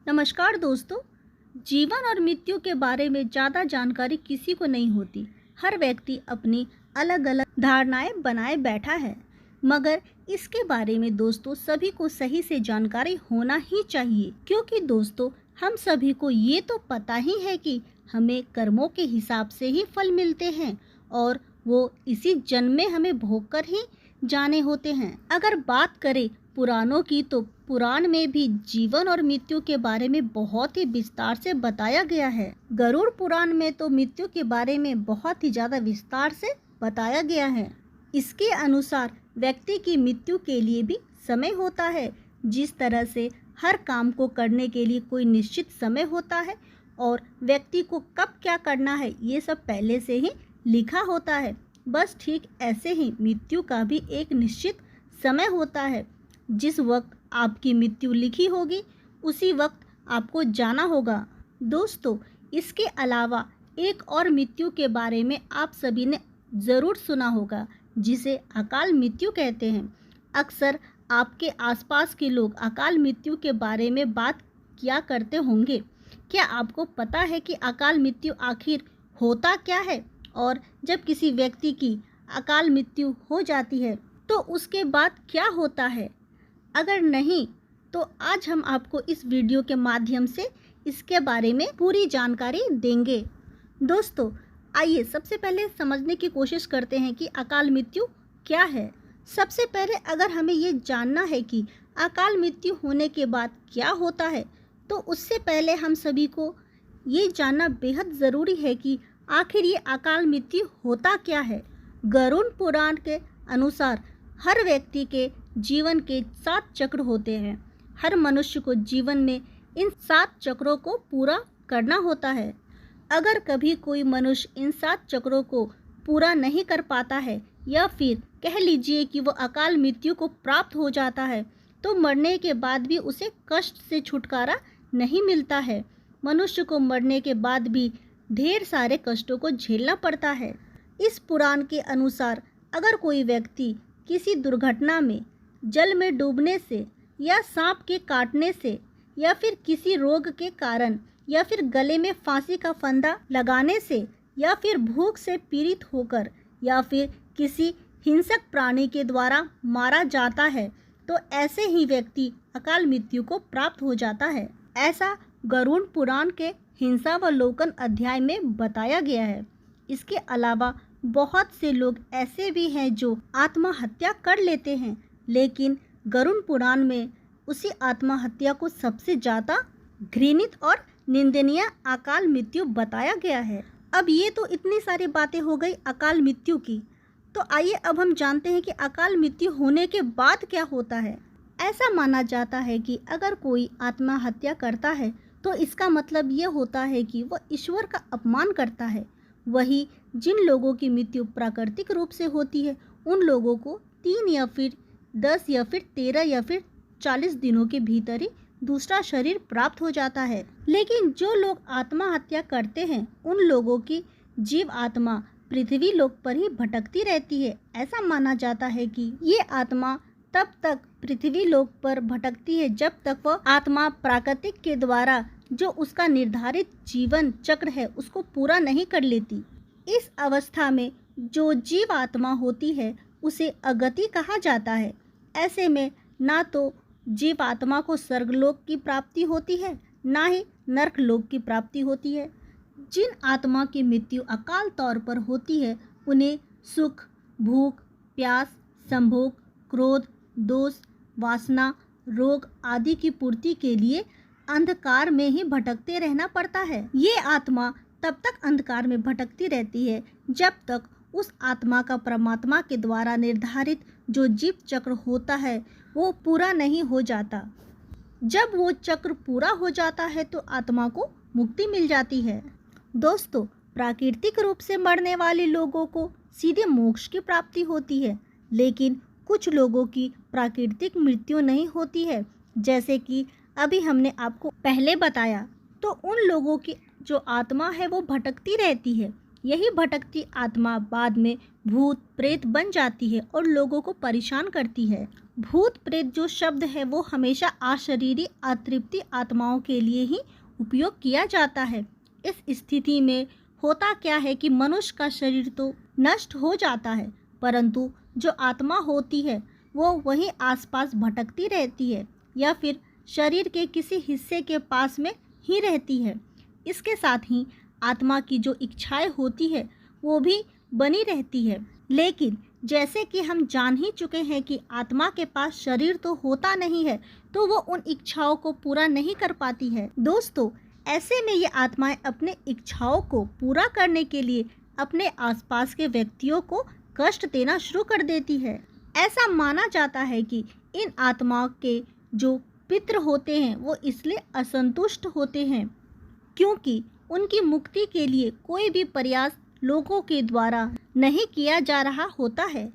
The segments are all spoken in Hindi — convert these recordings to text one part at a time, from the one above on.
नमस्कार दोस्तों। जीवन और मृत्यु के बारे में ज़्यादा जानकारी किसी को नहीं होती। हर व्यक्ति अपनी अलग अलग धारणाएं बनाए बैठा है, मगर इसके बारे में दोस्तों सभी को सही से जानकारी होना ही चाहिए, क्योंकि दोस्तों हम सभी को ये तो पता ही है कि हमें कर्मों के हिसाब से ही फल मिलते हैं और वो इसी जन्म में हमें भोग कर ही जाने होते हैं। अगर बात करें पुराणों की, तो पुराण में भी जीवन और मृत्यु के बारे में बहुत ही विस्तार से बताया गया है। गरुड़ पुराण में तो मृत्यु के बारे में बहुत ही ज्यादा विस्तार से बताया गया है। इसके अनुसार व्यक्ति की मृत्यु के लिए भी समय होता है। जिस तरह से हर काम को करने के लिए कोई निश्चित समय होता है और व्यक्ति को कब क्या करना है ये सब पहले से ही लिखा होता है, बस ठीक ऐसे ही मृत्यु का भी एक निश्चित समय होता है। जिस वक्त आपकी मृत्यु लिखी होगी उसी वक्त आपको जाना होगा। दोस्तों इसके अलावा एक और मृत्यु के बारे में आप सभी ने ज़रूर सुना होगा, जिसे अकाल मृत्यु कहते हैं। अक्सर आपके आसपास के लोग अकाल मृत्यु के बारे में बात किया करते होंगे। क्या आपको पता है कि अकाल मृत्यु आखिर होता क्या है, और जब किसी व्यक्ति की अकाल मृत्यु हो जाती है तो उसके बाद क्या होता है? अगर नहीं तो आज हम आपको इस वीडियो के माध्यम से इसके बारे में पूरी जानकारी देंगे। दोस्तों आइए सबसे पहले समझने की कोशिश करते हैं कि अकाल मृत्यु क्या है। सबसे पहले अगर हमें ये जानना है कि अकाल मृत्यु होने के बाद क्या होता है, तो उससे पहले हम सभी को ये जानना बेहद ज़रूरी है कि आखिर ये अकाल मृत्यु होता क्या है। गरुड़ पुराण के अनुसार हर व्यक्ति के जीवन के 7 चक्र होते हैं। हर मनुष्य को जीवन में इन 7 चक्रों को पूरा करना होता है। अगर कभी कोई मनुष्य इन 7 चक्रों को पूरा नहीं कर पाता है, या फिर कह लीजिए कि वो अकाल मृत्यु को प्राप्त हो जाता है, तो मरने के बाद भी उसे कष्ट से छुटकारा नहीं मिलता है। मनुष्य को मरने के बाद भी ढेर सारे कष्टों को झेलना पड़ता है। इस पुराण के अनुसार अगर कोई व्यक्ति किसी दुर्घटना में, जल में डूबने से, या सांप के काटने से, या फिर किसी रोग के कारण, या फिर गले में फांसी का फंदा लगाने से, या फिर भूख से पीड़ित होकर, या फिर किसी हिंसक प्राणी के द्वारा मारा जाता है, तो ऐसे ही व्यक्ति अकाल मृत्यु को प्राप्त हो जाता है। ऐसा गरुड़ पुराण के हिंसावलोकन अध्याय में बताया गया है। इसके अलावा बहुत से लोग ऐसे भी हैं जो आत्महत्या कर लेते हैं, लेकिन गरुड़ पुराण में उसी आत्महत्या को सबसे ज़्यादा घृणित और निंदनीय अकाल मृत्यु बताया गया है। अब ये तो इतनी सारी बातें हो गई अकाल मृत्यु की, तो आइए अब हम जानते हैं कि अकाल मृत्यु होने के बाद क्या होता है। ऐसा माना जाता है कि अगर कोई आत्महत्या करता है तो इसका मतलब ये होता है कि वह ईश्वर का अपमान करता है। वही जिन लोगों की मृत्यु प्राकृतिक रूप से होती है, उन लोगों को 3 या फिर 10 या फिर 13 या फिर 40 दिनों के भीतर ही दूसरा शरीर प्राप्त हो जाता है। लेकिन जो लोग आत्महत्या करते हैं उन लोगों की जीव आत्मा पृथ्वी लोक पर ही भटकती रहती है। ऐसा माना जाता है कि ये आत्मा तब तक पृथ्वी लोक पर भटकती है जब तक वह आत्मा प्राकृतिक के द्वारा जो उसका निर्धारित जीवन चक्र है उसको पूरा नहीं कर लेती। इस अवस्था में जो जीव आत्मा होती है उसे अगति कहा जाता है। ऐसे में ना तो जीव आत्मा को स्वर्गलोक की प्राप्ति होती है, ना ही नरक लोक की प्राप्ति होती है। जिन आत्मा की मृत्यु अकाल तौर पर होती है उन्हें सुख, भूख, प्यास, संभोग, क्रोध, दोष, वासना, रोग आदि की पूर्ति के लिए अंधकार में ही भटकते रहना पड़ता है। ये आत्मा तब तक अंधकार में भटकती रहती है जब तक उस आत्मा का परमात्मा के द्वारा निर्धारित जो जीव चक्र होता है वो पूरा नहीं हो जाता। जब वो चक्र पूरा हो जाता है तो आत्मा को मुक्ति मिल जाती है। दोस्तों प्राकृतिक रूप से मरने वाले लोगों को सीधे मोक्ष की प्राप्ति होती है, लेकिन कुछ लोगों की प्राकृतिक मृत्यु नहीं होती है, जैसे कि अभी हमने आपको पहले बताया। तो उन लोगों की जो आत्मा है वो भटकती रहती है। यही भटकती आत्मा बाद में भूत प्रेत बन जाती है और लोगों को परेशान करती है। भूत प्रेत जो शब्द है वो हमेशा अशरीरी अतृप्ति आत्माओं के लिए ही उपयोग किया जाता है। इस स्थिति में होता क्या है कि मनुष्य का शरीर तो नष्ट हो जाता है, परंतु जो आत्मा होती है वो वहीं आसपास भटकती रहती है या फिर शरीर के किसी हिस्से के पास में ही रहती है। इसके साथ ही आत्मा की जो इच्छाएं होती है वो भी बनी रहती है। लेकिन जैसे कि हम जान ही चुके हैं कि आत्मा के पास शरीर तो होता नहीं है, तो वो उन इच्छाओं को पूरा नहीं कर पाती है। दोस्तों, ऐसे में ये आत्माएं अपने इच्छाओं को पूरा करने के लिए अपने आसपास के व्यक्तियों को कष्ट देना शुरू कर देती है। ऐसा माना जाता है कि इन आत्माओं के जो पितृ होते हैं वो इसलिए असंतुष्ट होते हैं क्योंकि उनकी मुक्ति के लिए कोई भी प्रयास लोगों के द्वारा नहीं किया जा रहा होता है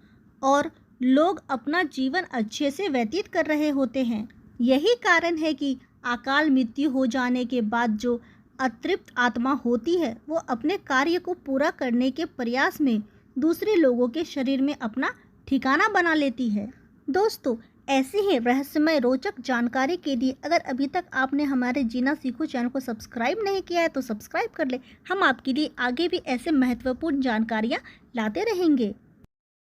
और लोग अपना जीवन अच्छे से व्यतीत कर रहे होते हैं। यही कारण है कि अकाल मृत्यु हो जाने के बाद जो अतृप्त आत्मा होती है वो अपने कार्य को पूरा करने के प्रयास में दूसरे लोगों के शरीर में अपना ठिकाना बना लेती है। दोस्तों, ऐसी ही रहस्यमय रोचक जानकारी के लिए अगर अभी तक आपने हमारे जीना सीखो चैनल को सब्सक्राइब नहीं किया है तो सब्सक्राइब कर ले। हम आपके लिए आगे भी ऐसे महत्वपूर्ण जानकारियाँ लाते रहेंगे।